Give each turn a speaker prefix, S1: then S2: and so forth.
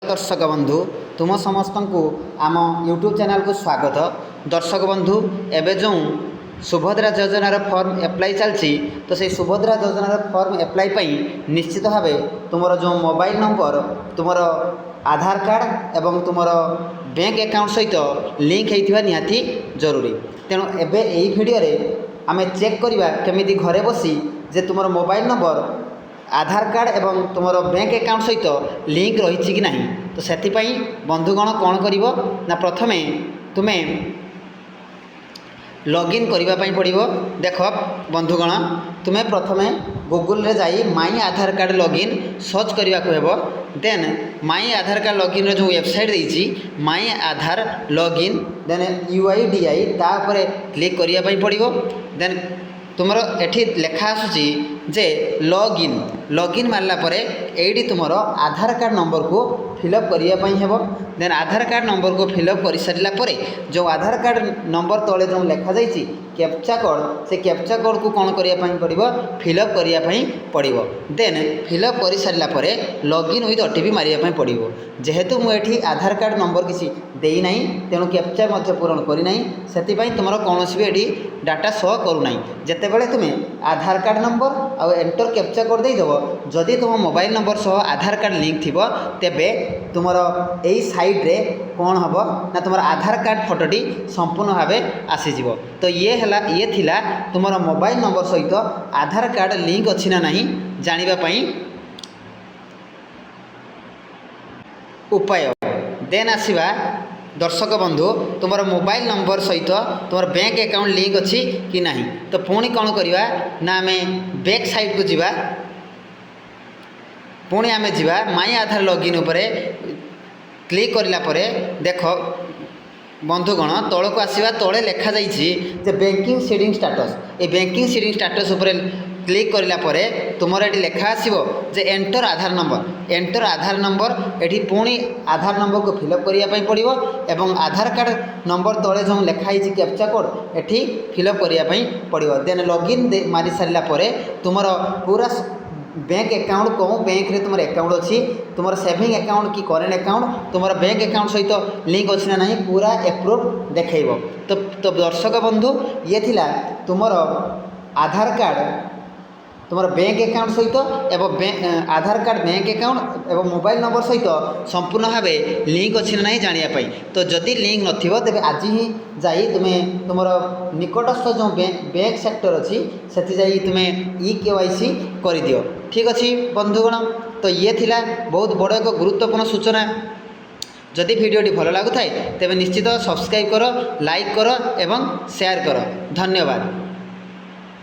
S1: दर्शक बंधु तुम समस्त को आम यूट्यूब चैनल को स्वागत। दर्शक बंधु एवं जो सुभद्रा योजनार फॉर्म एप्लाई चलती तो से सुभद्रा योजनार फॉर्म एप्लाई निश्चित भाव तुम जो मोबाइल नंबर तुम आधार कार्ड एवं तुम बैंक अकाउंट सहित लिंक होता निहाती जरूरी। तेणु एबे यही वीडियो आम चेक करवा केमी घरे बसी जे तुम मोबाइल नंबर आधार कार्ड एवं तुम बैंक अकाउंट सहित लिंक रही कि नहीं। तो से बंधुगण कौन कर ना प्रथमे तुम्हें लॉगिन करने पड़ो। देख बंधुगण तुम्हें प्रथमे गूगल रे जाई माई आधार कार्ड लॉगिन सर्च करने को हेबो। देन माई आधार कार्ड लॉगिन जो वेबसाइट देती माई आधार लॉगिन देन UIDI तापर क्लिक करने पड़ो। देन तुमर एठी लेखा आसूची जे लॉगिन मारला परे एडी तुमर आधार कार्ड नंबर को फिलअप करने हेबो। देन आधार कार्ड नंबर को फिलअप कर सारा पर जो आधार कार्ड नंबर तले जो लेखा जाइए कैप्चा कोड से कैप्चा कोड को कौन करने पड़ो फिलअप करने पड़ो। देन फिलअप कर सारा पर लॉगिन विथ OTP मारिया पड़ो। जेहेतु मुझे आधार कार्ड नंबर किसी देना तेणु कैप्चा पूरण करना से तुम कौन भी ये डाटा शो करूना। जितेबाला तुम्हें आधार कार्ड नंबर आ एंटर कैप्चा कोड देदेव जदि तुम मोबाइल नंबर सह आधार कार्ड लिंक थी तेबे तुम यही साइट रे कौन हम ना तुम आधार कार्ड फोटोटी संपूर्ण भाव आसीज। तो ये थिला तुम मोबाइल नंबर सहित आधार कार्ड लिंक अच्छी ना नहीं जानापी उपाय। देन आसवा दर्शक बंधु तुम मोबाइल नंबर सहित तुम बैंक अकाउंट लिंक अच्छी कि नहीं। तो पुणी कौन करवा ना आम बैक साइड को जीवा पुणी आम जीवा माई आधार लॉगिन उपरे क्लिक करला परे देख बंधुगण तल को आसवा तले लेखा जाइए बैंकिंग सीडिंग स्टाटस ये बैंकिंग सीडिंग स्टाटस उपरे क्लिक करला परे तुमर ये लेखा आसो जे एंटर आधार नंबर ये पुणी आधार नंबर को फिलअप करने पड़ो एवं आधार कार्ड नंबर तले जो लेखाई कैप्चा कोड ये फिलअप करने पड़ो। देन लॉगिन मारी सारा पर तुम पूरा बैंक अकाउंट कौन बैंक रे तुम अकाउंट अच्छी तुम सेविंग अकाउंट कि करेंट अकाउंट तुम बैंक अकाउंट सहित लिंक अच्छी ना नहीं पूरा एप्रूव देखो। तो दर्शक बंधु ये थिला तुम आधार कार्ड तुम बैंक अकाउंट सहित एवं आधार कार्ड बैंक अकाउंट एवं मोबाइल नंबर सहित संपूर्ण भाव लिंक अच्छी ना नहीं जानापी। तो जदि लिंक नथिबो तेबे आज ही जाई तुम्हें तुम निकटस्थ जो बैंक सेक्टर अच्छी से जाई तुम्हें EKYC कर दियो। ठीक अच्छे बंधुगण तो ये थिला बहुत बड़ एक गुरुत्वपूर्ण सूचना। जदि वीडियोटी भल लगुए तेज निश्चित सब्सक्राइब कर लाइक कर एवं शेयर कर। धन्यवाद।